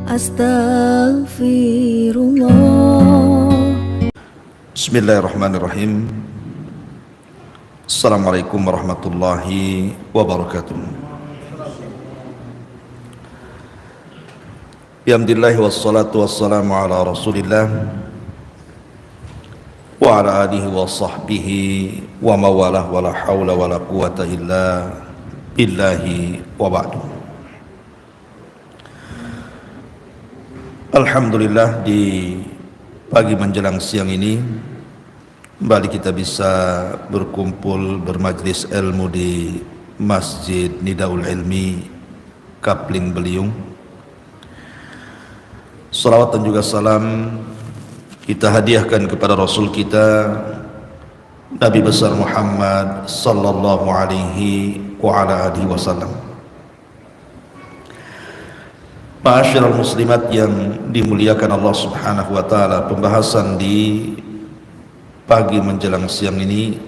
Astaghfirullah. Bismillahirrahmanirrahim. Assalamualaikum warahmatullahi wabarakatuh. Alhamdulillah wassalatu wassalamu ala Rasulillah wa ala alihi wa sahbihi wa mawalah wa la hawla wa la quwata illa billahi wa ba'du. Alhamdulillah, di pagi menjelang siang ini kembali kita bisa berkumpul bermajlis ilmu di Masjid Nidaul Ilmi Kapling Beliung. Salawat dan juga salam kita hadiahkan kepada Rasul kita Nabi besar Muhammad sallallahu alaihi wa ala alihi wasallam. Ma'asyiral muslimat yang dimuliakan Allah Subhanahu wa taala, pembahasan di pagi menjelang siang ini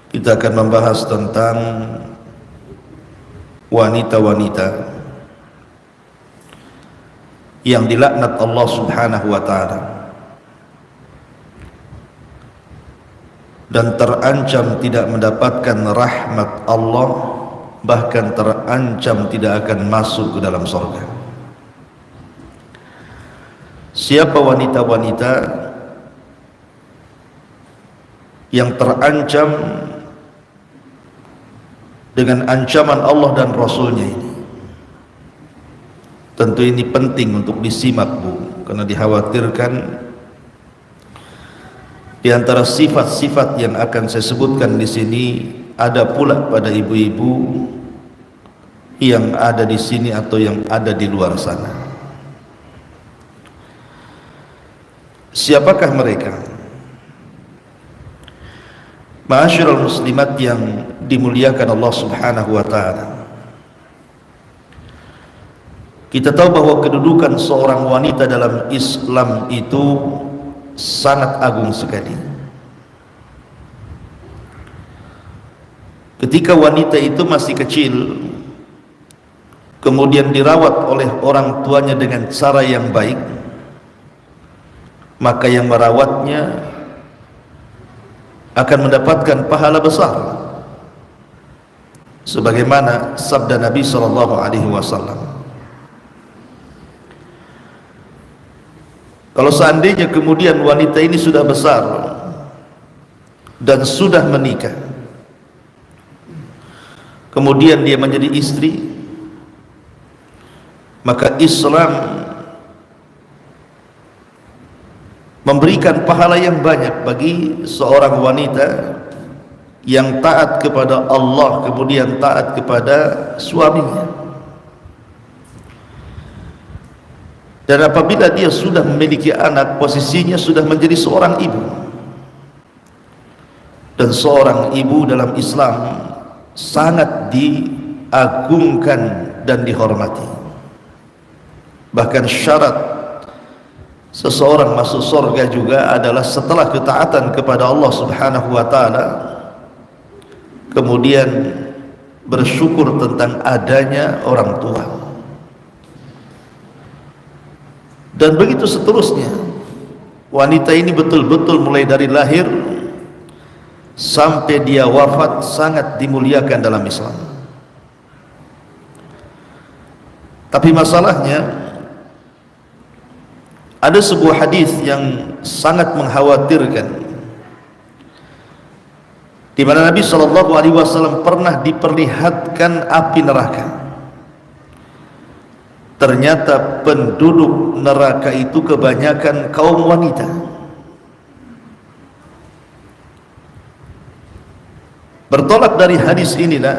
kita akan membahas tentang wanita-wanita yang dilaknat Allah Subhanahu wa taala dan terancam tidak mendapatkan rahmat Allah, bahkan terancam tidak akan masuk ke dalam surga. Siapa wanita-wanita yang terancam dengan ancaman Allah dan Rasulnya ini? Tentu ini penting untuk disimak, Bu, karena dikhawatirkan di antara sifat-sifat yang akan saya sebutkan di sini ada pula pada ibu-ibu yang ada di sini atau yang ada di luar sana. Siapakah mereka? Ma'asyiral muslimat yang dimuliakan Allah Subhanahu wa taala, kita tahu bahwa kedudukan seorang wanita dalam Islam itu sangat agung sekali. Ketika wanita itu masih kecil, kemudian dirawat oleh orang tuanya dengan cara yang baik, maka yang merawatnya akan mendapatkan pahala besar, sebagaimana sabda Nabi SAW. Kalau seandainya kemudian wanita ini sudah besar dan sudah menikah, kemudian dia menjadi istri, maka Islam memberikan pahala yang banyak bagi seorang wanita yang taat kepada Allah kemudian taat kepada suaminya. Dan apabila dia sudah memiliki anak, posisinya sudah menjadi seorang ibu. Dan seorang ibu dalam Islam sangat diagungkan dan dihormati. Bahkan syarat seseorang masuk surga juga adalah setelah ketaatan kepada Allah Subhanahu wa taala, kemudian bersyukur tentang adanya orang tua. Dan begitu seterusnya. Wanita ini betul-betul mulai dari lahir sampai dia wafat sangat dimuliakan dalam Islam. Tapi masalahnya, ada sebuah hadis yang sangat mengkhawatirkan, di mana Nabi SAW pernah diperlihatkan api neraka. Ternyata penduduk neraka itu kebanyakan kaum wanita. Bertolak dari hadis inilah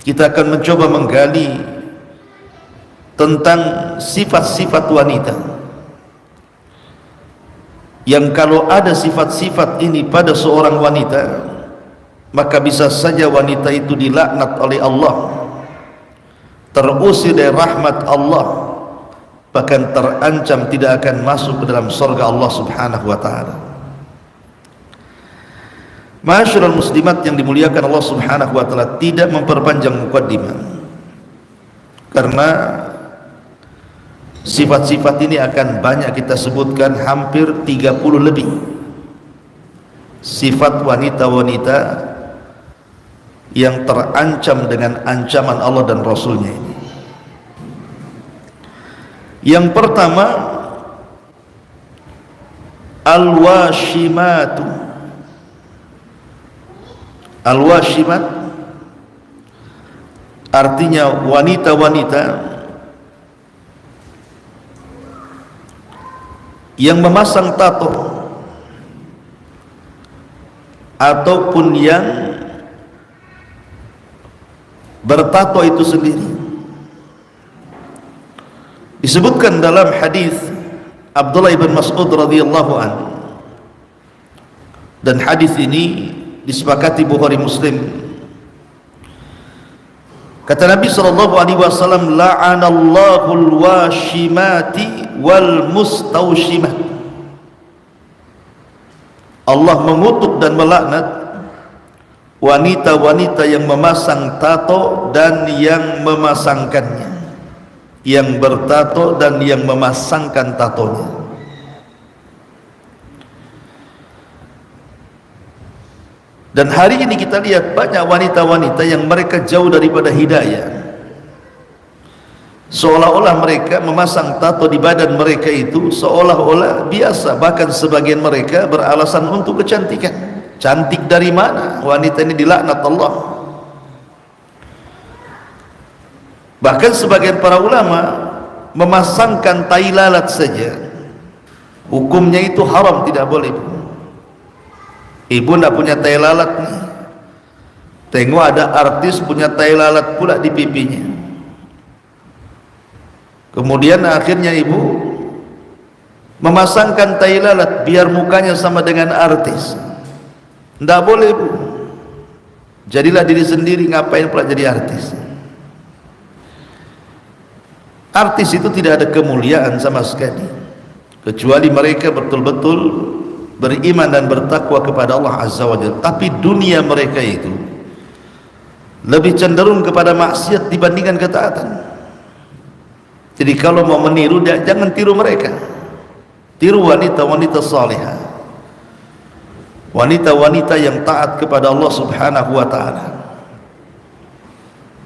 kita akan mencoba menggali tentang sifat-sifat wanita, yang kalau ada sifat-sifat ini pada seorang wanita, maka bisa saja wanita itu dilaknat oleh Allah, terusir dari rahmat Allah, bahkan terancam tidak akan masuk ke dalam surga Allah Subhanahu wa taala. Ma'asyiral muslimat yang dimuliakan Allah Subhanahu wa taala, tidak memperpanjang mukaddimah, karena sifat-sifat ini akan banyak kita sebutkan, hampir 30 lebih sifat wanita-wanita yang terancam dengan ancaman Allah dan Rasulnya ini. Yang pertama, al-washimatu. Al-washimat artinya wanita-wanita yang memasang tato ataupun yang bertato itu sendiri. Disebutkan dalam hadis Abdullah bin Mas'ud radhiyallahu anhu, dan hadis ini disepakati Bukhari Muslim. Kata Nabi sallallahu alaihi wasallam, la'anallahu al-washimati wal mustawshimat. Allah mengutuk dan melaknat wanita-wanita yang memasang tato dan yang memasangkannya, yang bertato dan yang memasangkan tatonya. Dan hari ini kita lihat banyak wanita-wanita yang mereka jauh daripada hidayah, seolah-olah mereka memasang tato di badan mereka itu seolah-olah biasa. Bahkan sebagian mereka beralasan untuk kecantikan. Cantik dari mana? Wanita ini dilaknat Allah. Bahkan sebagian para ulama memasangkan tai lalat saja, hukumnya itu haram, tidak boleh. Ibu tidak punya tai lalat nih, tengok ada artis punya tai lalat pula di pipinya, kemudian akhirnya ibu memasangkan tai lalat biar mukanya sama dengan artis. Tidak boleh, ibu. Jadilah diri sendiri, ngapain pula jadi artis? Artis itu tidak ada kemuliaan sama sekali, kecuali mereka betul-betul beriman dan bertakwa kepada Allah Azza wa Jalla. Tapi dunia mereka itu lebih cenderung kepada maksiat dibandingkan ketaatan. Jadi kalau mau meniru, jangan tiru mereka. Tiru wanita-wanita salihah, wanita-wanita yang taat kepada Allah Subhanahu wa ta'ala.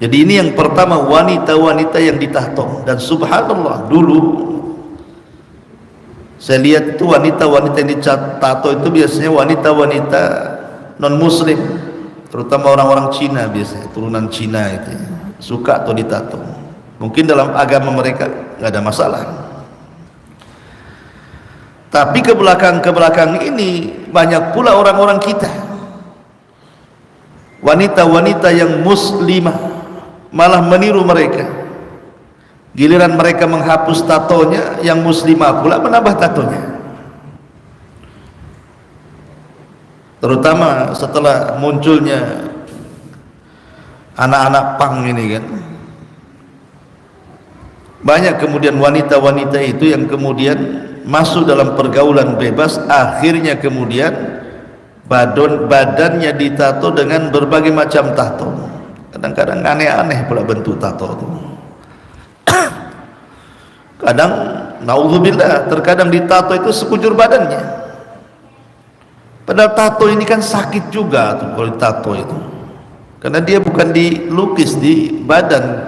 Jadi ini yang pertama, wanita-wanita yang ditato. Dan subhanallah, dulu saya lihat itu wanita-wanita yang ditato itu biasanya wanita-wanita non muslim, terutama orang-orang Cina, biasanya turunan Cina itu suka atau ditato. Mungkin dalam agama mereka nggak ada masalah, tapi ke belakang ini banyak pula orang-orang kita, wanita-wanita yang muslimah malah meniru mereka. Giliran mereka menghapus tatonya, yang muslimah pula menambah tatonya. Terutama setelah munculnya anak-anak pang ini kan, banyak kemudian wanita-wanita itu yang kemudian masuk dalam pergaulan bebas, akhirnya kemudian badannya ditato dengan berbagai macam tato. Kadang-kadang aneh-aneh pula bentuk tato itu. Kadang naudzubillah, terkadang ditato itu sekujur badannya. Padahal tato ini kan sakit juga tuh kalau ditato itu, karena dia bukan dilukis di badan,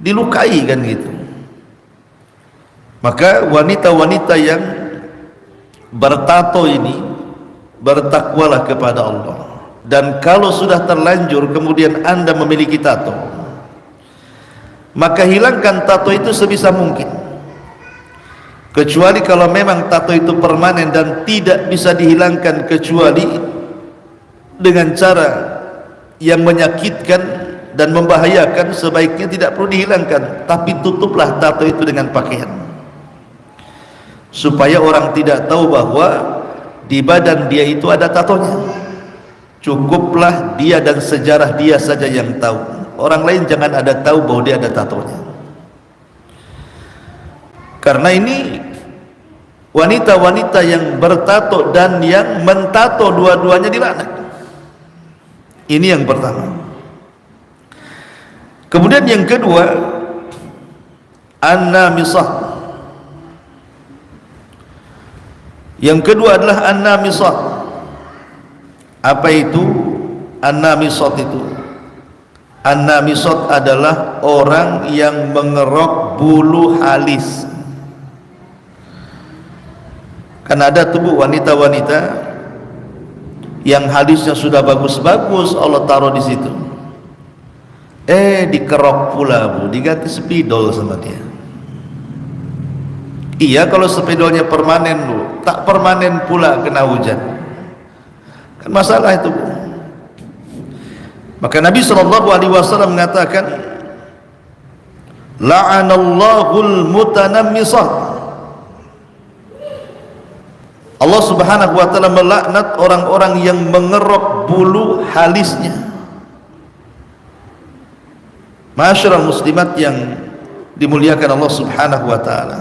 dilukai kan gitu. Maka wanita-wanita yang bertato ini bertakwalah kepada Allah. Dan kalau sudah terlanjur kemudian Anda memiliki tato, maka hilangkan tato itu sebisa mungkin, kecuali kalau memang tato itu permanen dan tidak bisa dihilangkan kecuali dengan cara yang menyakitkan dan membahayakan, sebaiknya tidak perlu dihilangkan, tapi tutuplah tato itu dengan pakaian, supaya orang tidak tahu bahwa di badan dia itu ada tatonya. Cukuplah dia dan sejarah dia saja yang tahu, orang lain jangan ada tahu bahwa dia ada tatonya. Karena ini wanita-wanita yang bertato dan yang mentato, dua-duanya dilaknat. Ini yang pertama. Kemudian yang kedua, an-namisah. Yang kedua adalah an-namisah. Apa itu an-namisah itu? An-namisah adalah orang yang mengerok bulu halis. Kan ada tubuh wanita-wanita yang halisnya sudah bagus-bagus Allah taruh di situ. Dikerok pula, Bu, diganti spidol sama dia. Iya, kalau spidolnya permanen, Bu, tak permanen pula kena hujan. Kan masalah itu, Bu. Maka Nabi SAW mengatakan, la'anallahul mutanammisah. Allah Subhanahu wa taala melaknat orang-orang yang mengerok bulu halisnya. Masyarul muslimat yang dimuliakan Allah Subhanahu wa taala.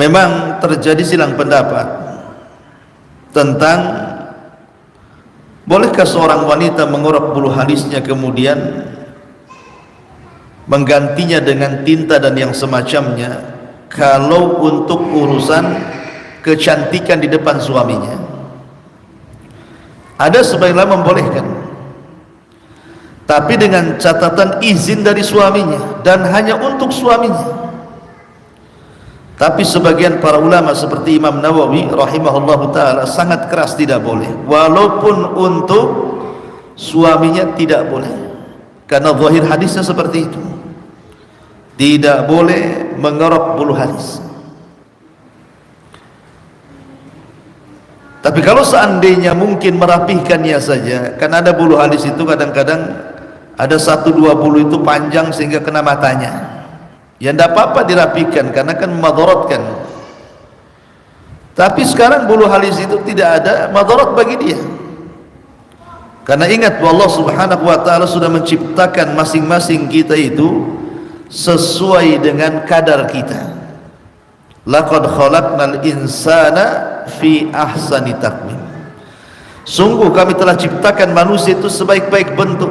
Memang terjadi silang pendapat tentang bolehkah seorang wanita mengerok bulu halisnya kemudian menggantinya dengan tinta dan yang semacamnya kalau untuk urusan kecantikan di depan suaminya. Ada sebagian membolehkan, tapi dengan catatan izin dari suaminya dan hanya untuk suaminya. Tapi sebagian para ulama seperti Imam Nawawi rahimahullahu taala sangat keras tidak boleh, walaupun untuk suaminya tidak boleh, karena zahir hadisnya seperti itu. Tidak boleh mengerok bulu halis. Tapi kalau seandainya mungkin merapihkannya saja, kan ada bulu halis itu kadang-kadang ada 1-2 bulu itu panjang sehingga kena matanya. Ya tidak apa-apa dirapihkan karena kan memadaratkan. Tapi sekarang bulu halis itu tidak ada madarat bagi dia. Karena ingat bahwa Allah Subhanahu wa taala sudah menciptakan masing-masing kita itu sesuai dengan kadar kita. Laqad khalaqnal insana fi ahsani taqwim. Sungguh kami telah ciptakan manusia itu sebaik-baik bentuk.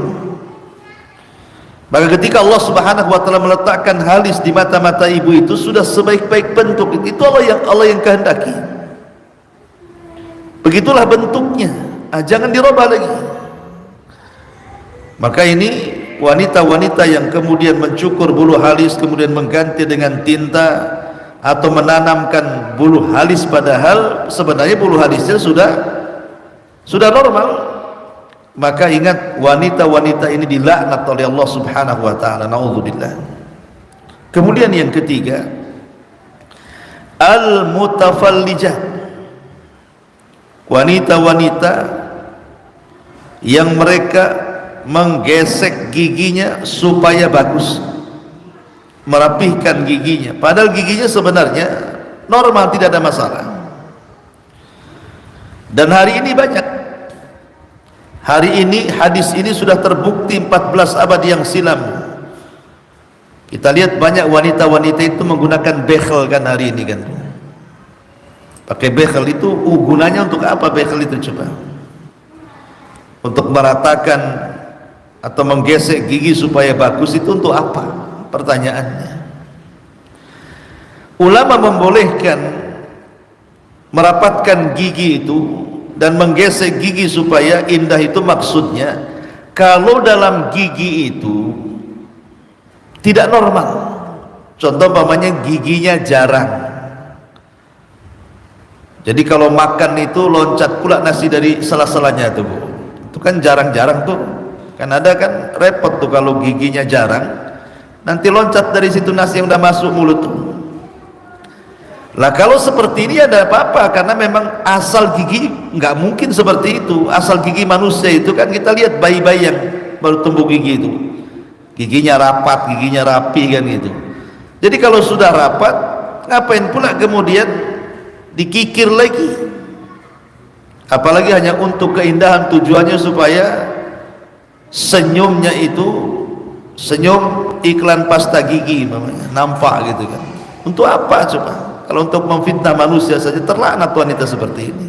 Maka ketika Allah Subhanahu wa taala meletakkan halis di mata-mata ibu itu sudah sebaik-baik bentuk, itu Allah yang kehendaki. Begitulah bentuknya. Jangan dirubah lagi. Maka ini wanita-wanita yang kemudian mencukur bulu halis kemudian mengganti dengan tinta atau menanamkan bulu halis, padahal sebenarnya bulu halisnya sudah normal, maka ingat wanita-wanita ini dilaknat oleh Allah Subhanahu wa taala. Nauzubillah. Kemudian yang ketiga, al-mutafallijah. Wanita-wanita yang mereka menggesek giginya supaya bagus, merapihkan giginya, padahal giginya sebenarnya normal, tidak ada masalah. Dan hari ini banyak, hari ini hadis ini sudah terbukti 14 abad yang silam. Kita lihat banyak wanita-wanita itu menggunakan bekhel kan hari ini kan, pakai bekhel itu gunanya untuk apa? Bekhel itu coba untuk meratakan atau menggesek gigi supaya bagus, itu untuk apa? Pertanyaannya. Ulama membolehkan merapatkan gigi itu dan menggesek gigi supaya indah, itu maksudnya kalau dalam gigi itu tidak normal. Contoh umpamanya giginya jarang, jadi kalau makan itu loncat pula nasi dari sela-selanya tuh, Bu. Itu kan jarang-jarang tuh. Kan ada kan repot tuh kalau giginya jarang, nanti loncat dari situ nasi yang udah masuk mulut tuh. Lah kalau seperti ini ada apa-apa, karena memang asal gigi nggak mungkin seperti itu. Asal gigi manusia itu kan kita lihat bayi-bayi yang baru tumbuh gigi itu, giginya rapat, giginya rapi kan gitu. Jadi kalau sudah rapat, ngapain pula kemudian dikikir lagi? Apalagi hanya untuk keindahan, tujuannya supaya senyumnya itu senyum iklan pasta gigi nampak gitu kan. Untuk apa coba? Kalau untuk memfitnah manusia saja terlaknat wanita seperti ini.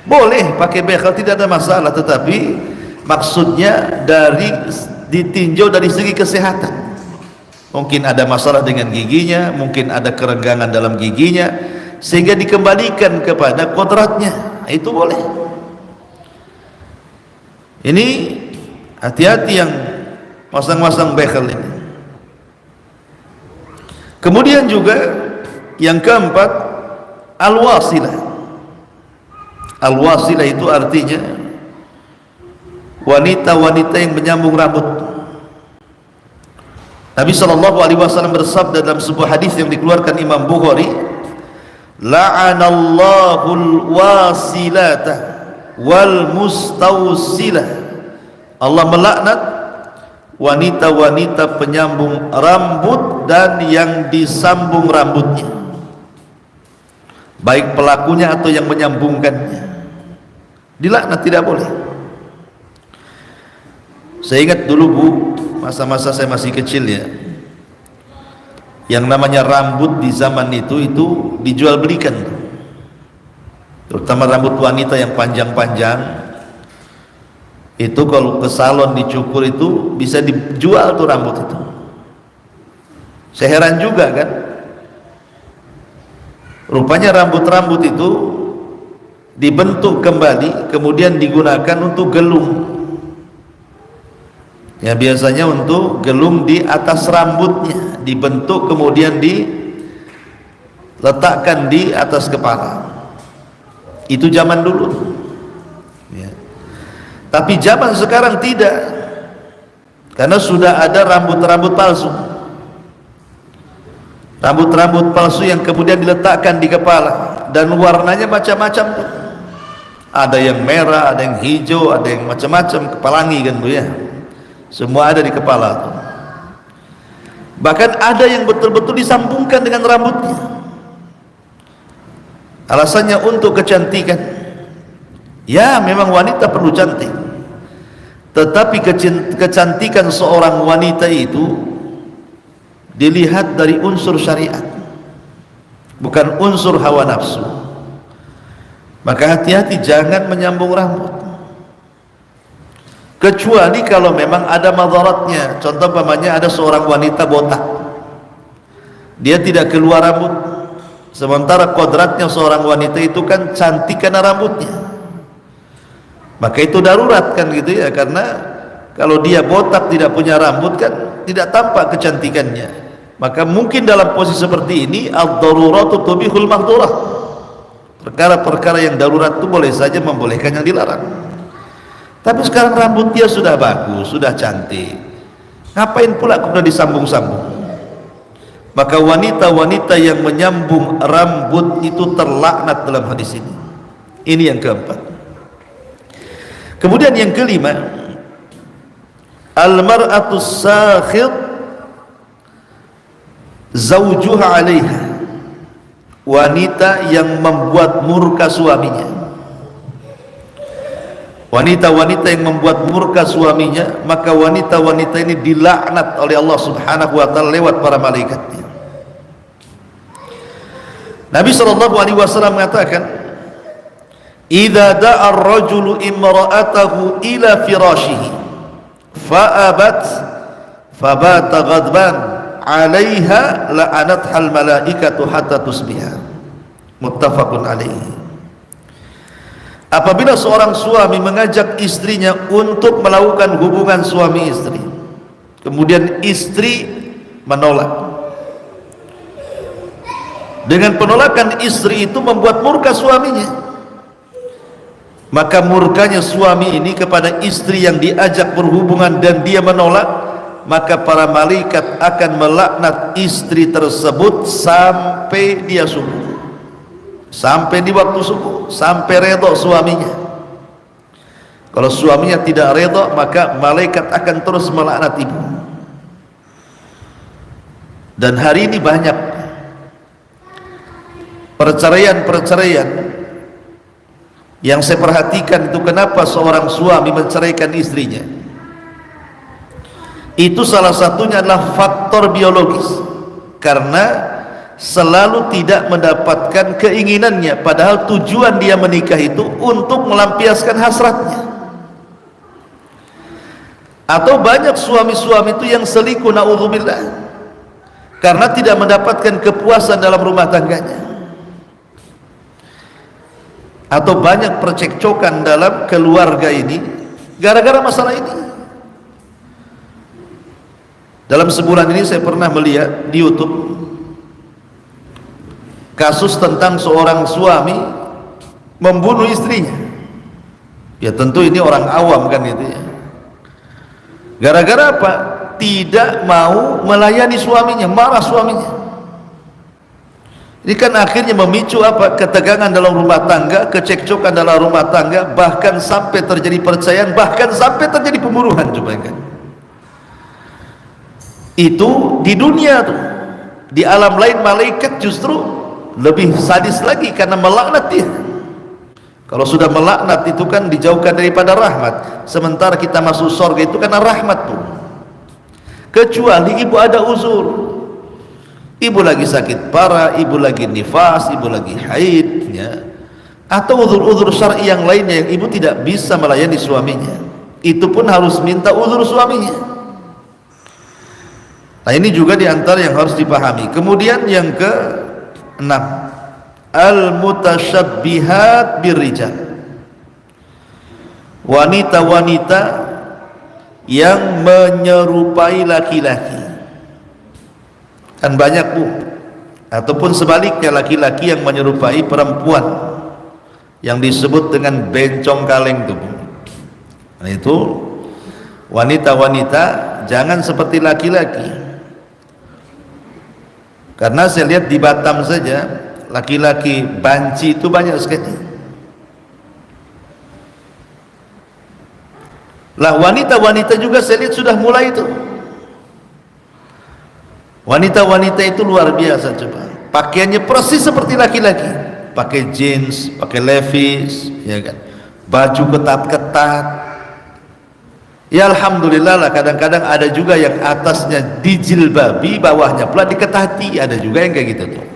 Boleh pakai bekhel, tidak ada masalah, tetapi maksudnya dari ditinjau dari segi kesehatan. Mungkin ada masalah dengan giginya, mungkin ada kerenggangan dalam giginya, sehingga dikembalikan kepada kodratnya. Itu boleh. Ini hati-hati yang masang-masang bekel ini. Kemudian juga yang keempat, al-wasilah. Al-wasilah itu artinya wanita-wanita yang menyambung rambut. Nabi SAW bersabda dalam sebuah hadis yang dikeluarkan Imam Bukhari, la'anallahul wasilata wal mustawsilah. Allah melaknat wanita-wanita penyambung rambut dan yang disambung rambutnya, baik pelakunya atau yang menyambungkannya. Dilaknat, tidak boleh. Saya ingat dulu Bu, masa-masa saya masih kecil ya, yang namanya rambut di zaman itu dijual belikan, terutama rambut wanita yang panjang-panjang. Itu kalau ke salon dicukur itu bisa dijual tuh rambut itu. Saya heran juga kan, rupanya rambut-rambut itu dibentuk kembali kemudian digunakan untuk gelung. Ya, biasanya untuk gelung di atas rambutnya, dibentuk kemudian diletakkan di atas kepala. Itu zaman dulu ya. Tapi zaman sekarang tidak, karena sudah ada rambut-rambut palsu, rambut-rambut palsu yang kemudian diletakkan di kepala, dan warnanya macam-macam tuh. Ada yang merah, ada yang hijau, ada yang macam-macam, kepalangi kan Bu ya. Semua ada di kepala tuh. Bahkan ada yang betul-betul disambungkan dengan rambutnya. Alasannya untuk kecantikan. Ya, memang wanita perlu cantik. Tetapi kecantikan seorang wanita itu dilihat dari unsur syariat, bukan unsur hawa nafsu. Maka hati-hati jangan menyambung rambut, kecuali kalau memang ada madaratnya. Contoh umpamanya ada seorang wanita botak, dia tidak keluar rambut, sementara kodratnya seorang wanita itu kan cantik karena rambutnya, maka itu darurat kan gitu ya. Karena kalau dia botak tidak punya rambut kan tidak tampak kecantikannya. Maka mungkin dalam posisi seperti ini ad-daruratu tubihul mahdurah, perkara-perkara yang darurat itu boleh saja membolehkan yang dilarang. Tapi sekarang rambut dia sudah bagus, sudah cantik, ngapain pula kemudian disambung-sambung? Maka wanita-wanita yang menyambung rambut itu terlaknat dalam hadis ini. Ini yang keempat. Kemudian yang kelima, al-mar'atus sakhit zawjuha 'alaiha, wanita yang membuat murka suaminya. Wanita-wanita yang membuat murka suaminya, maka wanita-wanita ini dilaknat oleh Allah Subhanahu wa taala lewat para malaikatnya. Nabi SAW mengatakan, idza da'a ar-rajulu imra'atahu ila firashihi fa'abat fabata ghadban 'alaiha la'anatha al-malaikatu hatta tusbiha. Muttafaqun alaihi. Apabila seorang suami mengajak istrinya untuk melakukan hubungan suami istri, kemudian istri menolak, dengan penolakan istri itu membuat murka suaminya, maka murkanya suami ini kepada istri yang diajak berhubungan dan dia menolak, maka para malaikat akan melaknat istri tersebut sampai dia subuh, sampai di waktu subuh, sampai redha suaminya. Kalau suaminya tidak redha, maka malaikat akan terus melaknat ibu. Dan hari ini banyak perceraian-perceraian yang saya perhatikan itu. Kenapa seorang suami menceraikan istrinya? Itu salah satunya adalah faktor biologis, karena selalu tidak mendapatkan keinginannya, padahal tujuan dia menikah itu untuk melampiaskan hasratnya. Atau banyak suami-suami itu yang selingkuh, naudzubillah, karena tidak mendapatkan kepuasan dalam rumah tangganya. Atau banyak percekcokan dalam keluarga ini gara-gara masalah ini. Dalam sebulan ini saya pernah melihat di YouTube kasus tentang seorang suami membunuh istrinya. Ya tentu ini orang awam kan itu ya. Gara-gara apa? Tidak mau melayani suaminya, marah suaminya. Ini kan akhirnya memicu apa? Ketegangan dalam rumah tangga, kecekcokan dalam rumah tangga, bahkan sampai terjadi perceraian, bahkan sampai terjadi pembunuhan. Coba kan? Itu di dunia tuh. Di alam lain malaikat justru lebih sadis lagi karena melaknat dia. Kalau sudah melaknat itu kan dijauhkan daripada rahmat. Sementara kita masuk surga itu karena rahmat tuh. Kecuali ibu ada uzur, ibu lagi sakit parah, ibu lagi nifas, ibu lagi haid, ya. Atau uzur-uzur syar'i yang lainnya yang ibu tidak bisa melayani suaminya, itu pun harus minta uzur suaminya. Nah ini juga diantara yang harus dipahami. Kemudian yang ke-6, al-mutasyabbihat birrijal, wanita-wanita yang menyerupai laki-laki. Kan banyak bu, ataupun sebaliknya laki-laki yang menyerupai perempuan, yang disebut dengan bencong kaleng itu bu. Nah itu wanita-wanita jangan seperti laki-laki. Karena saya lihat di Batam saja laki-laki banci itu banyak sekali. Lah wanita-wanita juga saya lihat sudah mulai itu. Wanita-wanita itu luar biasa coba. Pakaiannya persis seperti laki-laki. Pakai jeans, pakai levi's, ya kan. Baju ketat-ketat. Ya alhamdulillah lah, kadang-kadang ada juga yang atasnya dijilbabi, bawahnya pula diketati, ada juga yang kayak gitu tuh.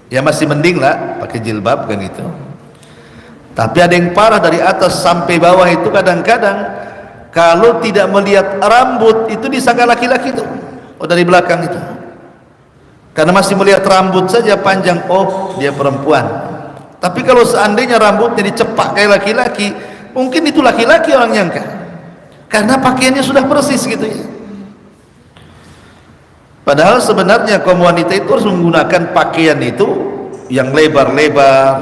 Ya masih mending lah pakai jilbab kan itu. Tapi ada yang parah dari atas sampai bawah itu kadang-kadang kalau tidak melihat rambut itu disangka laki-laki tuh. Oh dari belakang itu. Karena masih melihat rambut saja panjang, oh dia perempuan. Tapi kalau seandainya rambutnya dicepak kayak laki-laki, mungkin itu laki-laki orang nyangka. Karena pakaiannya sudah persis gitu ya. Padahal sebenarnya kaum wanita itu harus menggunakan pakaian itu yang lebar-lebar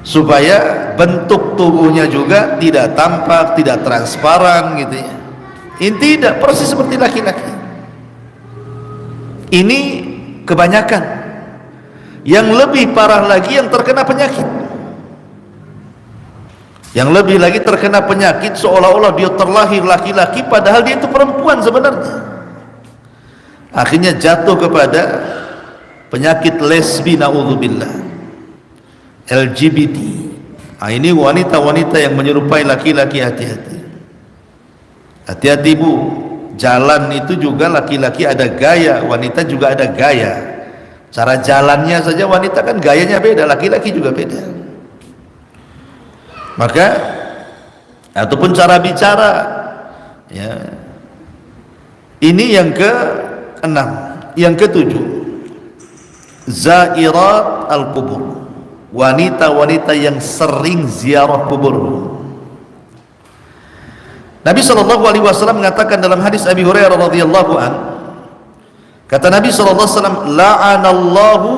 supaya bentuk tubuhnya juga tidak tampak, tidak transparan gitu ya. Ini tidak persis seperti laki-laki. Ini kebanyakan. Yang lebih parah lagi yang terkena penyakit. Yang lebih lagi terkena penyakit seolah-olah dia terlahir laki-laki padahal dia itu perempuan sebenarnya. Akhirnya jatuh kepada penyakit lesbi, naudzubillah, LGBT. Nah, ini wanita-wanita yang menyerupai laki-laki, hati-hati. Hati-hati bu, jalan itu juga laki-laki ada gaya, wanita juga ada gaya. Cara jalannya saja wanita kan gayanya beda, laki-laki juga beda. Maka ataupun cara bicara ya. Ini yang ke-6. Yang ke-7, zairat al-kubur, wanita-wanita yang sering ziarah kubur. Nabi SAW mengatakan dalam hadis Abi Hurairah radhiyallahu an, kata Nabi SAW, la'anallahu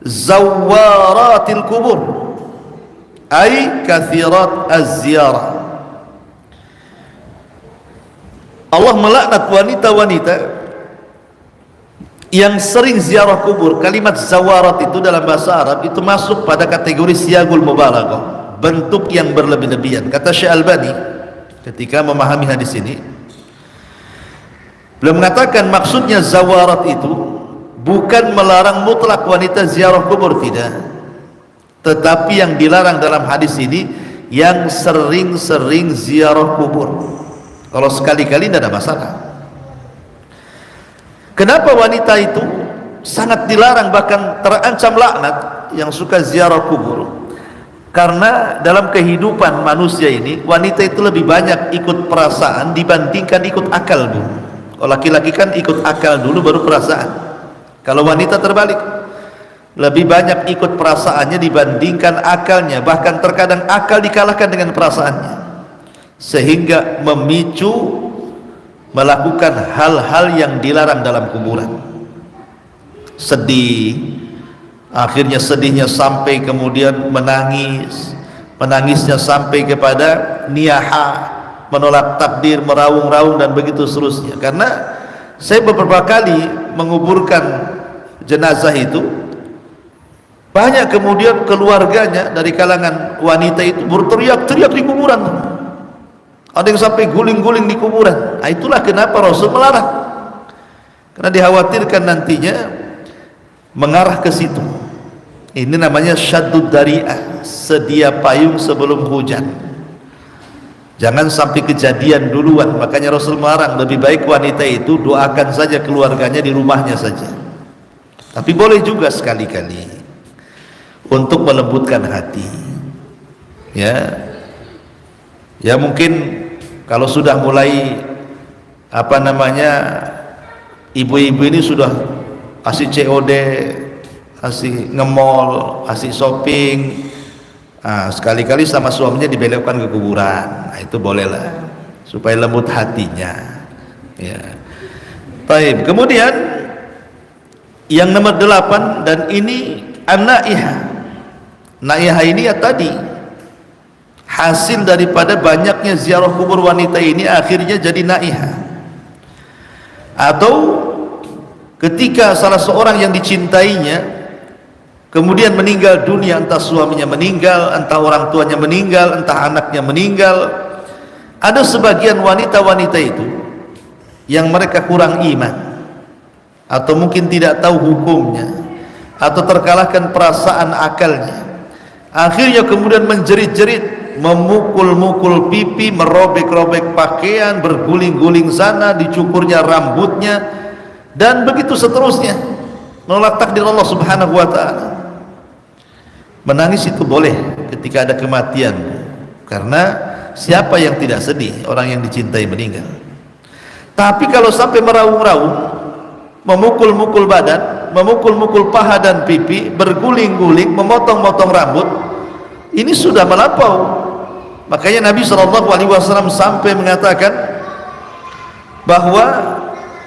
zawaratil kubur, ay kathirat az-ziyarah. Allah melaknat wanita-wanita yang sering ziarah kubur. Kalimat zawarat itu dalam bahasa Arab itu masuk pada kategori siyagul mubalaghah, bentuk yang berlebih-lebihan. Kata Syekh Albani ketika memahami hadis ini, beliau mengatakan maksudnya zawarat itu bukan melarang mutlak wanita ziarah kubur, tidak. Tetapi yang dilarang dalam hadis ini yang sering-sering ziarah kubur. Kalau sekali-kali tidak ada masalah. Kenapa wanita itu sangat dilarang bahkan terancam laknat yang suka ziarah kubur? Karena dalam kehidupan manusia ini, wanita itu lebih banyak ikut perasaan dibandingkan ikut akal dulu. Kalau laki-laki kan ikut akal dulu baru perasaan. Kalau wanita terbalik, lebih banyak ikut perasaannya dibandingkan akalnya. Bahkan terkadang akal dikalahkan dengan perasaannya, sehingga memicu melakukan hal-hal yang dilarang dalam kuburan. Sedih, akhirnya sedihnya sampai kemudian menangis, menangisnya sampai kepada niyaha, menolak takdir, meraung-raung dan begitu seterusnya. Karena saya beberapa kali menguburkan jenazah itu, banyak kemudian keluarganya dari kalangan wanita itu berteriak-teriak di kuburan. Ada yang sampai guling-guling di kuburan. Nah, itulah kenapa Rasul melarang, karena dikhawatirkan nantinya mengarah ke situ. Ini namanya syaddud dari'ah, sedia payung sebelum hujan. Jangan sampai kejadian duluan. Makanya Rasul melarang, lebih baik wanita itu doakan saja keluarganya di rumahnya saja. Tapi boleh juga sekali-kali untuk melembutkan hati. Ya mungkin kalau sudah mulai ibu-ibu ini sudah kasih COD, kasih nge-mall, kasih shopping, sekali-kali sama suaminya dibelokkan ke kuburan. Nah, itu bolehlah supaya lembut hatinya. Ya. Baik. Kemudian yang nomor 8, dan ini an-naihah. Naihah ini ya tadi hasil daripada banyaknya ziarah kubur wanita ini, akhirnya jadi naihah. Atau ketika salah seorang yang dicintainya kemudian meninggal dunia, entah suaminya meninggal, entah orang tuanya meninggal, entah anaknya meninggal. Ada sebagian wanita-wanita itu yang mereka kurang iman, atau mungkin tidak tahu hukumnya, atau terkalahkan perasaan akalnya, akhirnya kemudian menjerit-jerit, memukul-mukul pipi, merobek-robek pakaian, berguling-guling sana, dicukurnya rambutnya, dan begitu seterusnya, menolak takdir Allah Subhanahu wa ta'ala. Menangis itu boleh ketika ada kematian, karena siapa yang tidak sedih orang yang dicintai meninggal. Tapi kalau sampai meraung-raung, memukul-mukul badan, memukul-mukul paha dan pipi, berguling-guling, memotong-motong rambut, ini sudah melampau. Makanya Nabi SAW sampai mengatakan bahwa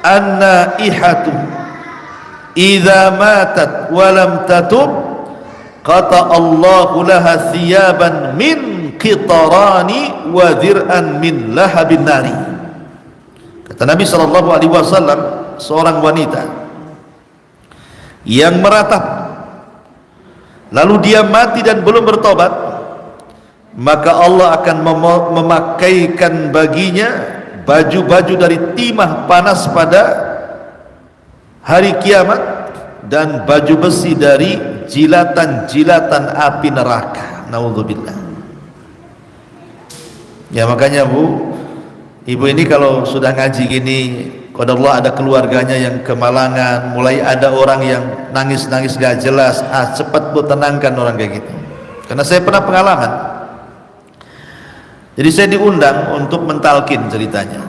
an-naihatu idza matat wa lam tatub qata Allahu laha thiyaban min qitarani wa dir'an min lahabin nari. Kata Nabi SAW, seorang wanita yang meratap lalu dia mati dan belum bertobat, maka Allah akan memakaikan baginya baju-baju dari timah panas pada hari kiamat, dan baju besi dari jilatan-jilatan api neraka. Naudzubillah. Ya makanya ibu ini kalau sudah ngaji gini, qadarullah ada keluarganya yang kemalangan, mulai ada orang yang nangis-nangis gak jelas, cepat bu tenangkan orang kayak gitu. Karena saya pernah pengalaman. Jadi saya diundang untuk mentalkin ceritanya.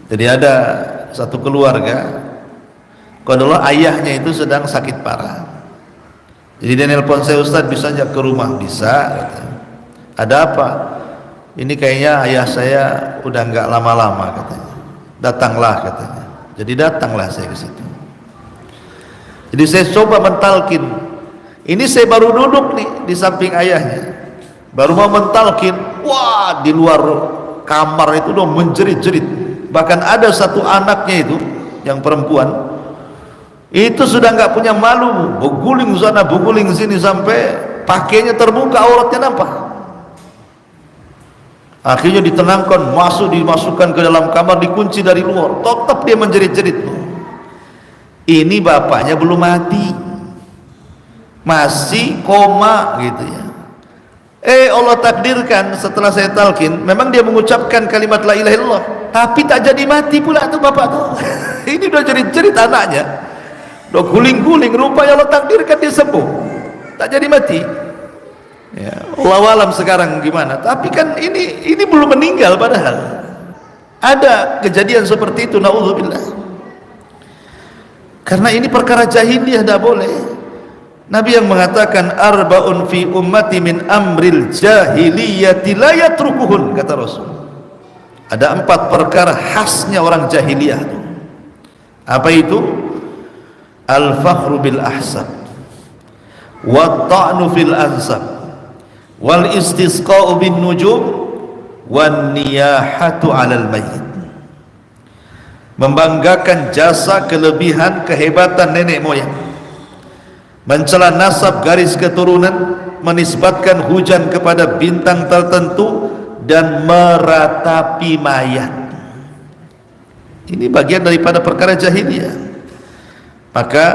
Jadi ada satu keluarga, kalau ayahnya itu sedang sakit parah. Jadi dia nelpon saya, Ustaz bisa nggak ke rumah? Bisa. Kata. Ada apa? Ini kayaknya ayah saya udah nggak lama-lama katanya. Datanglah katanya. Jadi datanglah saya ke situ. Jadi saya coba mentalkin. Ini saya baru duduk nih di samping ayahnya. Baru mau mentalkin, wah di luar kamar itu udah menjerit-jerit. Bahkan ada satu anaknya itu yang perempuan itu sudah nggak punya malu, beguling sana beguling sini sampai pakainya terbuka, auratnya nampak. Akhirnya ditenangkan, dimasukkan ke dalam kamar, dikunci dari luar. Tetap dia menjerit-jerit. Ini bapaknya belum mati, masih koma gitu ya. Allah takdirkan setelah saya talkin, memang dia mengucapkan kalimat la ilaha illallah, tapi tak jadi mati pula tuh bapak tuh. Ini udah jerit-jerit anaknya, udah guling-guling, rupanya Allah takdirkan dia sembuh, tak jadi mati. Ya, wallahu alam sekarang gimana. Tapi kan ini belum meninggal padahal. Ada kejadian seperti itu, naudzubillah. Karena ini perkara jahiliyah, tidak boleh. Nabi yang mengatakan arba'un fi ummati min amril jahiliyati la yatrukuhun, kata Rasul. Ada 4 perkara khasnya orang jahiliyah. Apa itu? Al-fakhru bil ahsab, wa ta'nu fil ansab, wal istisqa'u bin nujum, wan niyahatu 'alal mayyit. Membanggakan jasa, kelebihan, kehebatan nenek moyang, mencela nasab, garis keturunan, menisbatkan hujan kepada bintang tertentu, dan meratapi mayat. Ini bagian daripada perkara jahiliyah. Maka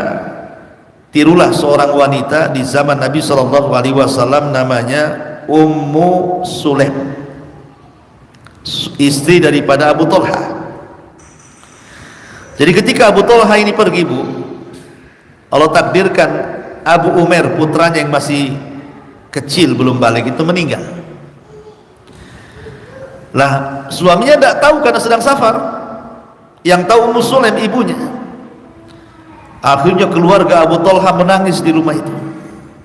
tirulah seorang wanita di zaman Nabi SAW, namanya Ummu Sulaim, istri daripada Abu Talha. Jadi ketika Abu Talha ini pergi, Bu, Allah takdirkan Abu Umair, putranya yang masih kecil belum balik, itu meninggal. Lah suaminya tidak tahu karena sedang safar. Yang tahu Ummu Sulaim, ibunya. Akhirnya keluarga Abu Talha menangis di rumah itu.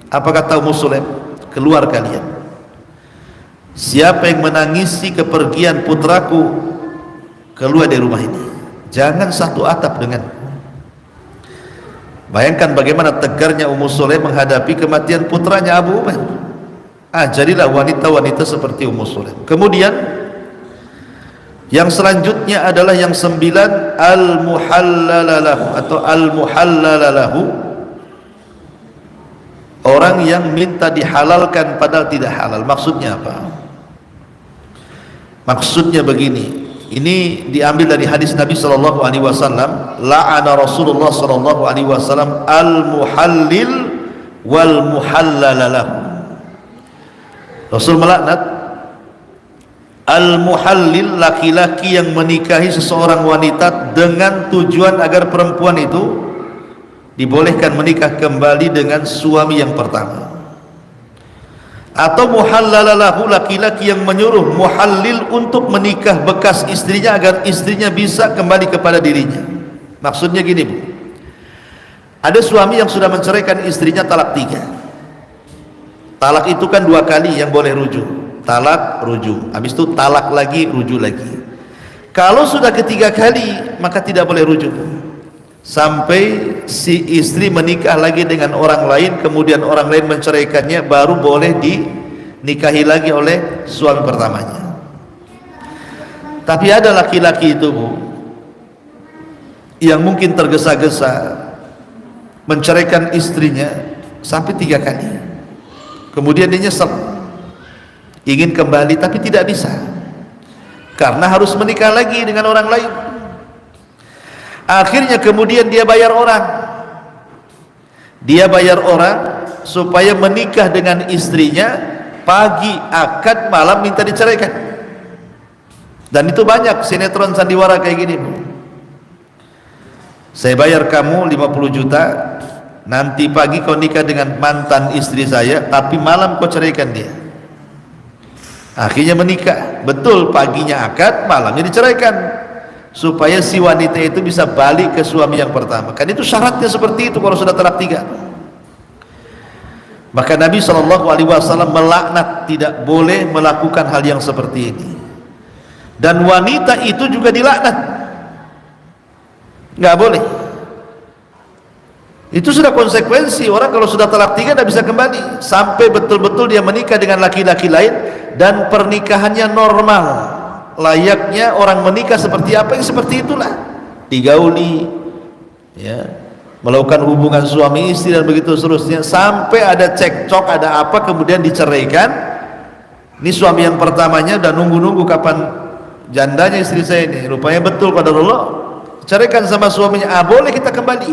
Apa kata Ummu Sulaim? Keluar kalian. Siapa yang menangisi kepergian putraku, keluar dari rumah ini. Jangan satu atap dengan. Bayangkan bagaimana tegarnya Ummu Sulaim menghadapi kematian putranya Abu Umair. Jadilah wanita-wanita seperti Ummu Sulaim. Kemudian yang selanjutnya adalah yang 9, al-muhallalalahu atau al-muhallalalahu, orang yang minta dihalalkan padahal tidak halal. Maksudnya apa? Maksudnya begini. Ini diambil dari hadis Nabi SAW. La'ana Rasulullah SAW al-muhallil wal muhallalalahu. Rasul melaknat al-muhallil, laki-laki yang menikahi seseorang wanita dengan tujuan agar perempuan itu dibolehkan menikah kembali dengan suami yang pertama. Atau muhallalalahu, laki-laki yang menyuruh muhallil untuk menikah bekas istrinya agar istrinya bisa kembali kepada dirinya. Maksudnya gini, Bu, ada suami yang sudah menceraikan istrinya talak 3. Talak itu kan 2 kali yang boleh rujuk. Talak, rujuk, habis itu talak lagi, rujuk lagi. Kalau sudah ketiga kali, maka tidak boleh rujuk sampai si istri menikah lagi dengan orang lain, kemudian orang lain menceraikannya, baru boleh dinikahi lagi oleh suami pertamanya. Tapi ada laki-laki itu, Bu, yang mungkin tergesa-gesa menceraikan istrinya sampai 3 kali, kemudian dia nyesel, ingin kembali tapi tidak bisa karena harus menikah lagi dengan orang lain. Akhirnya kemudian dia bayar orang supaya menikah dengan istrinya, pagi akad, malam minta diceraikan. Dan itu banyak sinetron sandiwara kayak gini, Bu. Saya bayar kamu 50 juta, nanti pagi kau nikah dengan mantan istri saya, tapi malam kau ceraikan dia. Akhirnya menikah, betul, paginya akad, malamnya diceraikan, supaya si wanita itu bisa balik ke suami yang pertama. Kan itu syaratnya seperti itu kalau sudah talak 3. Maka Nabi SAW melaknat, tidak boleh melakukan hal yang seperti ini. Dan wanita itu juga dilaknat, nggak boleh. Itu sudah konsekuensi. Orang kalau sudah talak 3 tidak bisa kembali sampai betul-betul dia menikah dengan laki-laki lain dan pernikahannya normal, layaknya orang menikah seperti apa, yang seperti itulah, digauli, ya, melakukan hubungan suami istri dan begitu seterusnya, sampai ada cekcok, ada apa, kemudian diceraikan. Ini suami yang pertamanya udah nunggu-nunggu kapan jandanya istri saya ini, rupanya betul qadarullah, ceraikan sama suaminya, boleh kita kembali,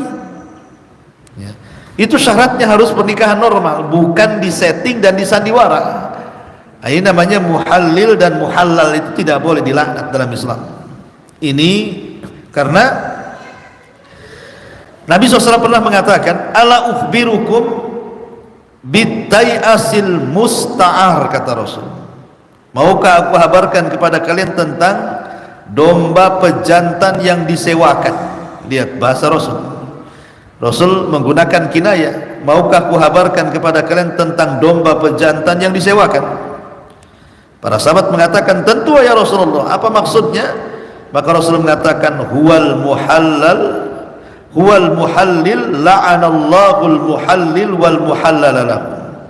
ya. Itu syaratnya harus pernikahan normal, bukan disetting dan disandiwara. Ini namanya muhallil dan muhallal, itu tidak boleh dilaknat dalam Islam. Ini karena Nabi SAW pernah mengatakan, ala ukhbirukum bitai'asil musta'ar, kata Rasul. Maukah aku kabarkan kepada kalian tentang domba pejantan yang disewakan? Lihat bahasa Rasul. Rasul menggunakan kinayah. Maukah aku kabarkan kepada kalian tentang domba pejantan yang disewakan? Para sahabat mengatakan, tentu ya Rasulullah. Apa maksudnya? Maka Rasul mengatakan, huwal muhallil la'anallahul muhallil wal muhallalalah.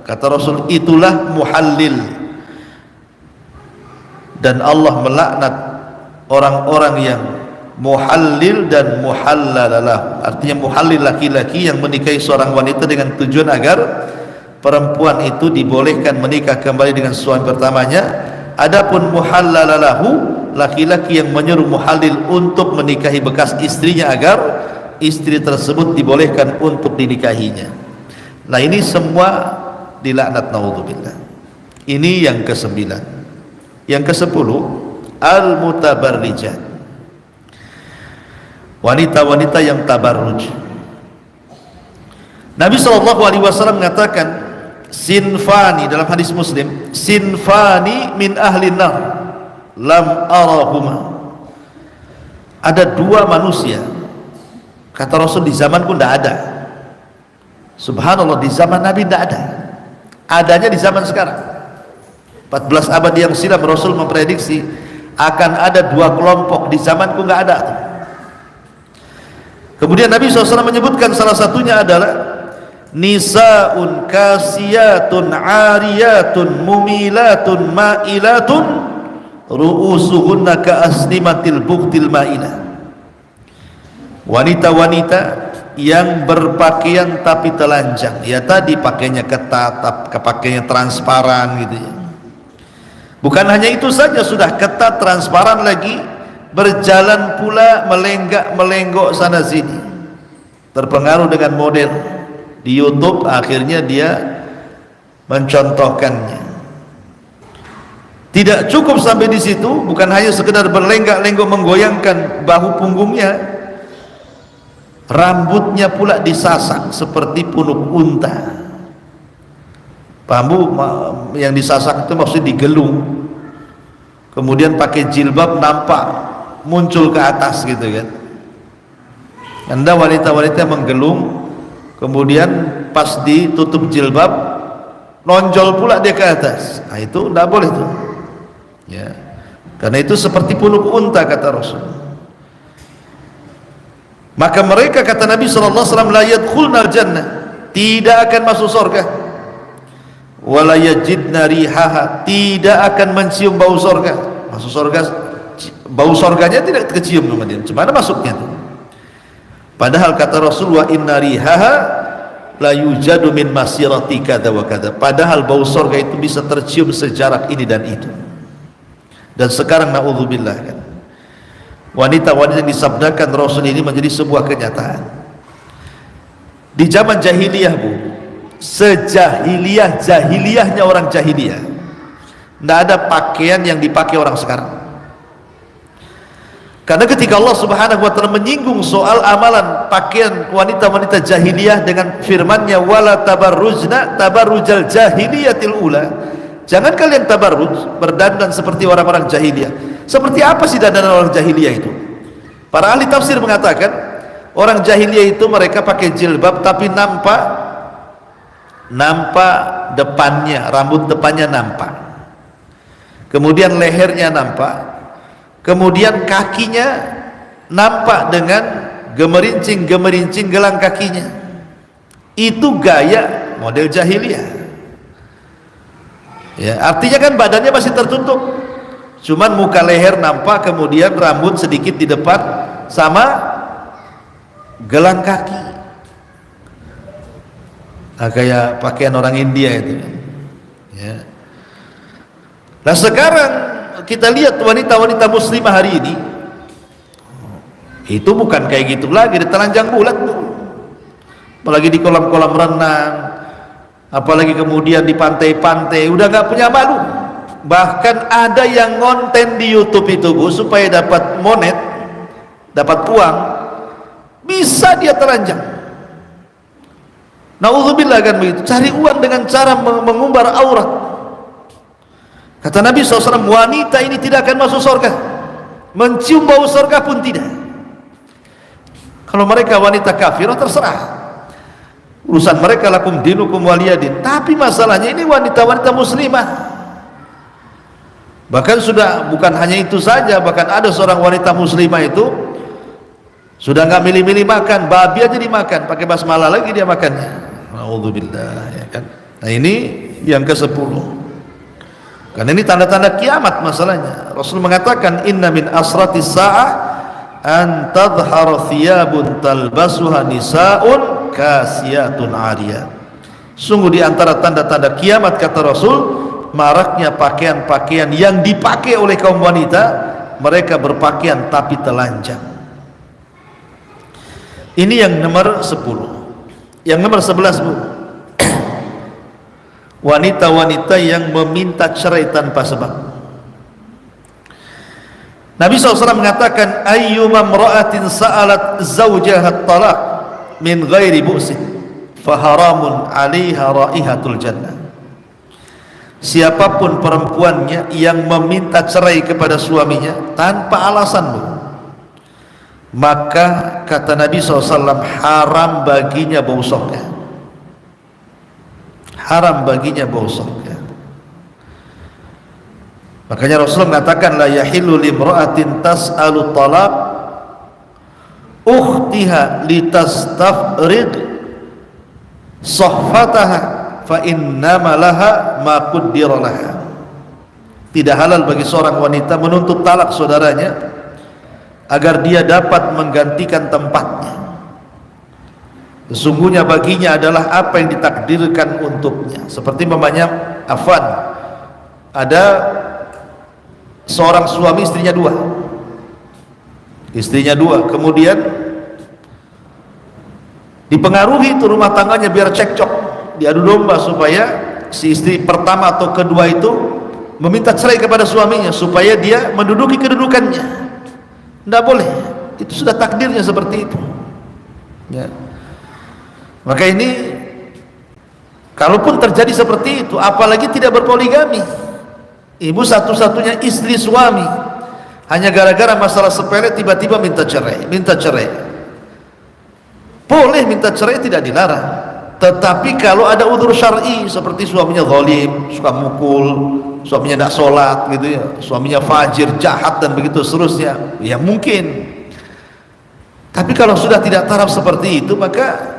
Kata Rasul, itulah muhallil, dan Allah melaknat orang-orang yang muhallil dan muhallalalah. Artinya muhallil laki-laki yang menikahi seorang wanita dengan tujuan agar perempuan itu dibolehkan menikah kembali dengan suami pertamanya. Adapun muhallalalahu, laki-laki yang menyuruh muhallil untuk menikahi bekas istrinya agar istri tersebut dibolehkan untuk dinikahinya. Nah, ini semua dilaknat, naudzubillah. Ini yang ke-9. Yang ke-10, al-mutabarrijat, wanita-wanita yang tabarruj. Nabi SAW mengatakan, sinfani, dalam hadis Muslim, sinfani min ahli nar lam arahuma. Ada dua manusia, kata Rasul, di zamanku tidak ada. Subhanallah, di zaman Nabi tidak ada, adanya di zaman sekarang. 14 abad yang silam Rasul memprediksi akan ada dua kelompok, di zamanku nggak ada. Kemudian Nabi SAW menyebutkan salah satunya adalah nisaun kasiyatun ariyatun mumilatun ma'ilatun ru'usuhunna ka'asnimatil buktil ma'ilah. Wanita-wanita yang berpakaian tapi telanjang, ya tadi pakainya ketat, pakainya transparan gitu ya. Bukan hanya itu saja, sudah ketat transparan lagi, berjalan pula melenggak-melenggok sana sini, terpengaruh dengan model di YouTube, akhirnya dia mencontohkannya. Tidak cukup sampai di situ, bukan hanya sekedar berlenggak-lenggok menggoyangkan bahu punggungnya, rambutnya pula disasak seperti punuk unta. Bambu yang disasak itu maksudnya digelung, kemudian pakai jilbab nampak muncul ke atas gitu kan. Anda wanita-wanita menggelung, kemudian pas ditutup jilbab nonjol pula dia ke atas. Nah, itu tidak boleh tuh ya, karena itu seperti punuk unta, kata Rasul. Maka mereka, kata Nabi SAW, la yadkhulnal jannah, tidak akan masuk surga, wala yajidna rihaha, tidak akan mencium bau surga. Masuk surga, bau surganya tidak kecium kemudian, gimana masuknya tuh? Padahal kata Rasul, wa inna rihaha la yujadu min masirati kadza wa kadza, padahal bau surga itu bisa tercium sejarak ini dan itu. Dan sekarang naudzubillah kan, wanita-wanita yang disabdakan Rasul ini menjadi sebuah kenyataan. Di zaman jahiliyah, Bu, jahiliyahnya orang jahiliyah, tidak ada pakaian yang dipakai orang sekarang. Karena ketika Allah Subhanahu wa taala menyinggung soal amalan pakaian wanita-wanita jahiliyah dengan firman-Nya, wala tabarrujna tabarrujal jahiliyatil ula, jangan kalian tabarruj, berdandan seperti orang-orang jahiliyah. Seperti apa sih dandanan orang jahiliyah itu? Para ahli tafsir mengatakan, orang jahiliyah itu mereka pakai jilbab tapi nampak depannya, rambut depannya nampak, kemudian lehernya nampak, kemudian kakinya nampak dengan gemerincing gelang kakinya. Itu gaya model jahiliyah ya, artinya kan badannya masih tertutup, cuman muka leher nampak, kemudian rambut sedikit di depan sama gelang kaki. Nah, kayak pakaian orang India itu ya. Nah, sekarang kita lihat wanita-wanita muslimah hari ini, itu bukan kayak gitu lagi, di telanjang bulat, apalagi di kolam-kolam renang, apalagi kemudian di pantai-pantai, udah nggak punya malu. Bahkan ada yang ngonten di YouTube itu, Bu, supaya dapat monet, dapat uang, bisa dia telanjang. Naudzubillah kan begitu, cari uang dengan cara mengumbar aurat. Kata Nabi SAW, wanita ini tidak akan masuk surga, mencium bau surga pun tidak. Kalau mereka wanita kafir, terserah, urusan mereka, lakum dinukum waliyadin. Tapi masalahnya ini wanita-wanita muslimah. Bahkan sudah bukan hanya itu saja, bahkan ada seorang wanita muslimah itu sudah nggak milih-milih makan, babi aja dimakan, pakai basmalah lagi dia makannya. Naudzubillah, ya kan. Nah ini yang ke-10. Karena ini tanda-tanda kiamat masalahnya. Rasul mengatakan, inna min asratis sa'ah an tadhhara thiyabun talbasuha nisa'un kasiyatun 'ariyah. Sungguh di antara tanda-tanda kiamat, kata Rasul, maraknya pakaian-pakaian yang dipakai oleh kaum wanita. Mereka berpakaian tapi telanjang. Ini yang nomor 10. Yang nomor 11, Bu, wanita-wanita yang meminta cerai tanpa sebab. Nabi SAW mengatakan, ayyuma imra'atin sa'alat zawjaha talaq min ghairi bu'sin faharamun 'alaiha raihatul jannah. Siapapun perempuannya yang meminta cerai kepada suaminya tanpa alasan, Bu, maka kata Nabi SAW, haram baginya bau surga. Haram baginya bau surga. Makanya Rasul mengatakan, la yahillu limra'atin tas'alu talaq ukhtiha litastafrid sahfataha fa innama laha ma qaddara laha. Tidak halal bagi seorang wanita menuntut talak saudaranya agar dia dapat menggantikan tempatnya. Sesungguhnya baginya adalah apa yang ditakdirkan untuknya. Seperti mamanya Affan, ada seorang suami, istrinya dua, kemudian dipengaruhi itu rumah tangganya biar cekcok, diadu domba supaya si istri pertama atau kedua itu meminta cerai kepada suaminya supaya dia menduduki kedudukannya. Tidak boleh, itu sudah takdirnya seperti itu, ya. Maka ini, kalaupun terjadi seperti itu, apalagi tidak berpoligami, ibu satu-satunya istri suami, hanya gara-gara masalah sepele tiba-tiba minta cerai. Boleh minta cerai, tidak dilarang. Tetapi kalau ada udzur syar'i, seperti suaminya zalim, suka mukul, suaminya tidak sholat gitu ya, suaminya fajir, jahat dan begitu seterusnya, ya mungkin. Tapi kalau sudah tidak taraf seperti itu, maka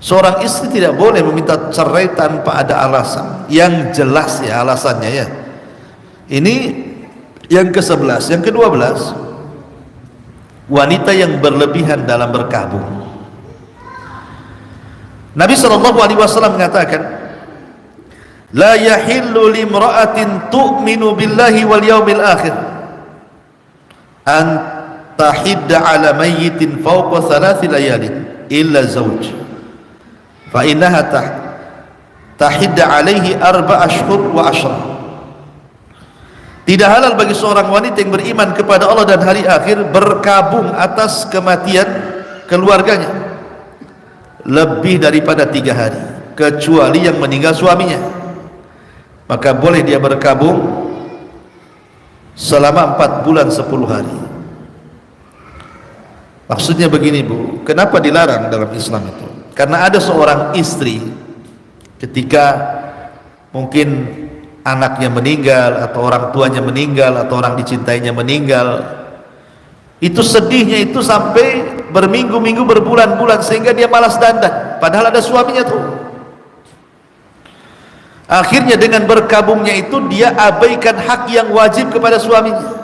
seorang istri tidak boleh meminta cerai tanpa ada alasan yang jelas, ya alasannya, ya. Ini yang ke-11. Yang ke-12, wanita yang berlebihan dalam berkabung. Nabi SAW mengatakan, la yahillu limra'atin tu'minu billahi wal yawmil akhir an tahidda ala mayyitin fawqa 3 layalin illa zawj fa innaha tahidda alaihi 4 ashhur wa 10. Tidak halal bagi seorang wanita yang beriman kepada Allah dan hari akhir berkabung atas kematian keluarganya lebih daripada 3 hari, kecuali yang meninggal suaminya. Maka boleh dia berkabung selama 4 bulan 10 hari. Maksudnya begini, Bu, kenapa dilarang dalam Islam itu? Karena ada seorang istri ketika mungkin anaknya meninggal atau orang tuanya meninggal atau orang dicintainya meninggal, itu sedihnya itu sampai berminggu-minggu, berbulan-bulan, sehingga dia malas dandan padahal ada suaminya tuh. Akhirnya dengan berkabungnya itu dia abaikan hak yang wajib kepada suaminya.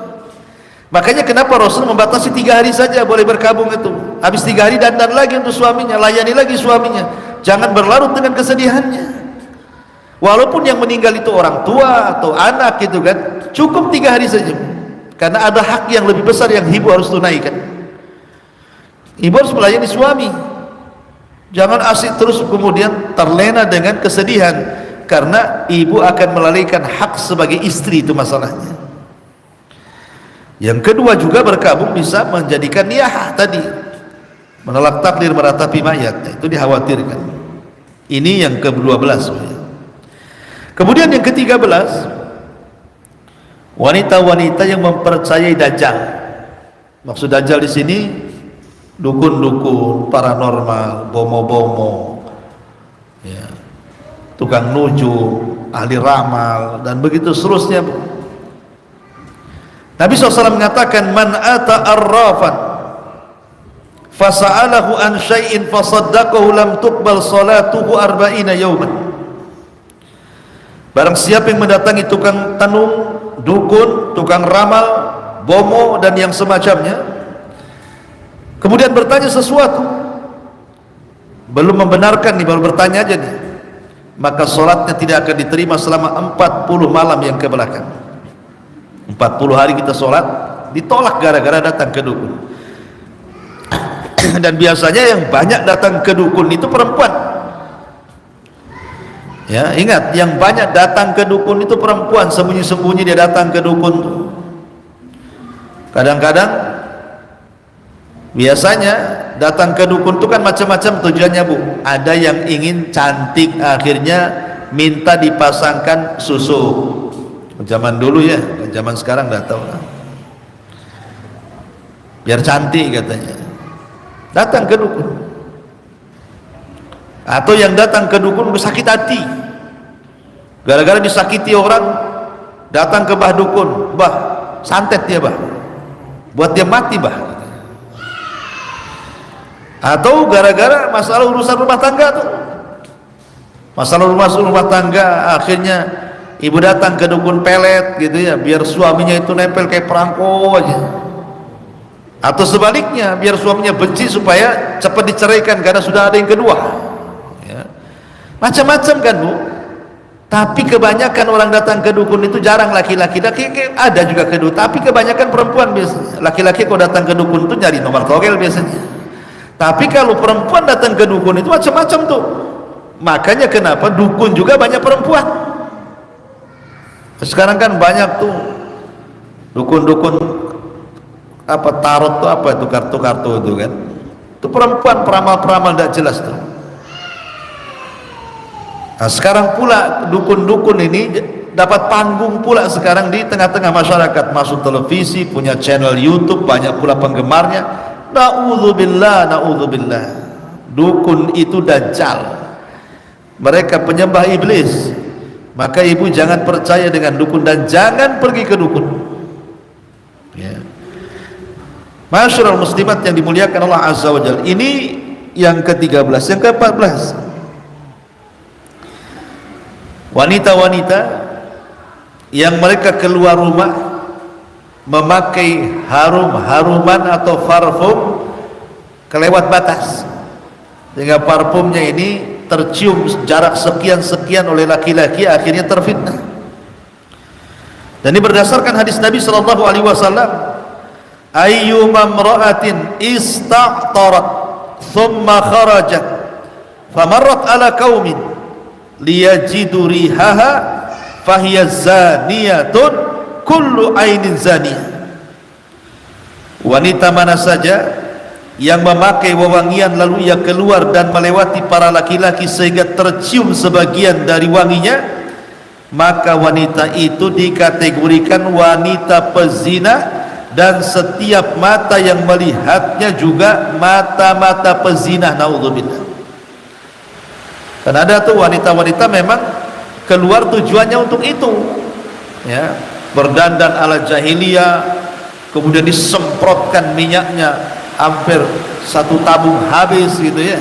Makanya kenapa Rasul membatasi 3 hari saja boleh berkabung itu. Habis 3 hari dandan lagi untuk suaminya, layani lagi suaminya, jangan berlarut dengan kesedihannya. Walaupun yang meninggal itu orang tua atau anak gitu kan, cukup 3 hari saja, karena ada hak yang lebih besar yang ibu harus tunaikan. Ibu harus melayani suami, jangan asik terus kemudian terlena dengan kesedihan, karena ibu akan melalaikan hak sebagai istri, itu masalahnya. Yang kedua juga berkabung bisa menjadikan niyah tadi, menolak takdir, meratapi mayat, itu dikhawatirkan. Ini yang ke-12. Kemudian yang ke-13, wanita-wanita yang mempercayai Dajjal. Maksud Dajjal di sini dukun-dukun, paranormal, bomo-bomo, ya, tukang nujum, ahli ramal, dan begitu seterusnya. Nabi SAW mengatakan, man ata arrafan fasa'alahu an syai'in fasaddaqahu lam tuqbal salatuhu arba'ina yawman. Barang siapa yang mendatangi tukang tenung, dukun, tukang ramal, bomo, dan yang semacamnya, kemudian bertanya sesuatu, belum membenarkan nih, baru bertanya aja nih, maka sholatnya tidak akan diterima selama 40 malam yang kebelakang. 40 hari kita sholat ditolak gara-gara datang ke dukun. Dan biasanya yang banyak datang ke dukun itu perempuan. Ya, ingat, yang banyak datang ke dukun itu perempuan. Sembunyi-sembunyi dia datang ke dukun. Kadang-kadang, biasanya datang ke dukun itu kan macam-macam tujuannya, Bu. Ada yang ingin cantik, akhirnya minta dipasangkan susu. Zaman dulu ya, zaman sekarang nggak tahu. Biar cantik katanya, datang ke dukun. Atau yang datang ke dukun bersakit hati, gara-gara disakiti orang, datang ke bah dukun, bah santet dia bah, buat dia mati bah. Atau gara-gara masalah urusan rumah tangga tuh, masalah rumah tangga, akhirnya ibu datang ke dukun pelet gitu ya, biar suaminya itu nempel kayak perangko aja. Atau sebaliknya, biar suaminya benci supaya cepat diceraikan karena sudah ada yang kedua ya. Macam-macam kan, Bu. Tapi kebanyakan orang datang ke dukun itu jarang laki-laki. Ada juga kedua, tapi kebanyakan perempuan biasanya. Laki-laki kalau datang ke dukun itu nyari nomor togel biasanya. Tapi kalau perempuan datang ke dukun itu macam-macam tuh. Makanya kenapa dukun juga banyak perempuan. Sekarang kan banyak tuh dukun-dukun apa tarot tuh, apa itu kartu-kartu itu kan, itu perempuan, peramal-peramal tidak jelas tuh. Nah, sekarang pula dukun-dukun ini dapat panggung pula sekarang di tengah-tengah masyarakat, masuk televisi, punya channel YouTube, banyak pula penggemarnya. Na'udzubillah, na'udzubillah. Dukun itu dajjal, mereka penyembah iblis. Maka ibu jangan percaya dengan dukun dan jangan pergi ke dukun ya. Masyarul muslimat yang dimuliakan Allah Azza wa Jalla. Ini yang ke-13. Yang ke-14, wanita-wanita yang mereka keluar rumah memakai harum-haruman atau parfum kelewat batas, sehingga parfumnya ini tercium jarak sekian-sekian oleh laki-laki, akhirnya terfitnah. Dan ini berdasarkan hadis Nabi sallallahu alaihi wasallam, ayyuma imra'atin ista'tarat thumma kharajat famarrat ala qaumin liyajidu rihaha fahiya zaniyatun kullu ainin zaniyah. Wanita mana saja yang memakai wewangian lalu ia keluar dan melewati para laki-laki sehingga tercium sebagian dari wanginya, maka wanita itu dikategorikan wanita pezina, dan setiap mata yang melihatnya juga mata-mata pezina. Naudzubillah. Dan ada tuh wanita-wanita memang keluar tujuannya untuk itu ya, berdandan ala jahiliyah, kemudian disemprotkan minyaknya hampir satu tabung habis gitu ya,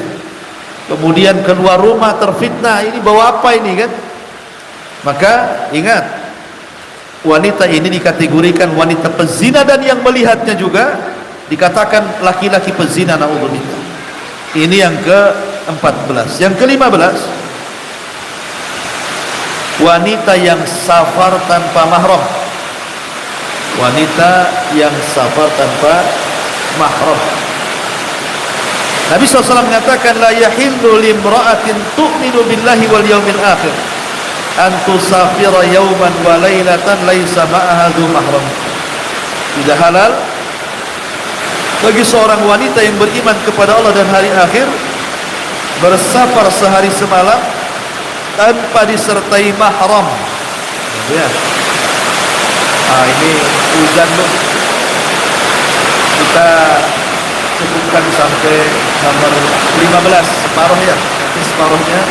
kemudian keluar rumah terfitnah, ini bawa apa ini kan. Maka ingat, wanita ini dikategorikan wanita pezina, dan yang melihatnya juga dikatakan laki-laki pezina. Naudzubillah. Ini yang ke-14. Yang ke-15, wanita yang safar tanpa mahram. Wanita yang safar tanpa mahram. Nabi SAW mengatakan, la yahillu limra'atin tu'minu billahi wal yawmil akhir an tusafira yawman wa laylatan laisa ma'aha dhu mahram. Tidak halal bagi seorang wanita yang beriman kepada Allah dan hari akhir bersafar sehari semalam tanpa disertai mahram. Ya. Ini uzan dulu. Kita cukupkan sampai nomor 15 separuhnya. Nanti separuhnya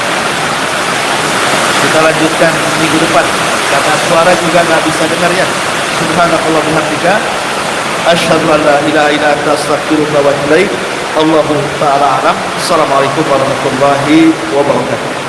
kita lanjutkan minggu depan karena suara juga nggak bisa dengar ya. Subhanakallah bihamdika asyhadu an la ilaha illa anta astaghfiruka wa atubu ilaik. Allahu ta'ala alam. Assalamualaikum warahmatullahi wabarakatuh.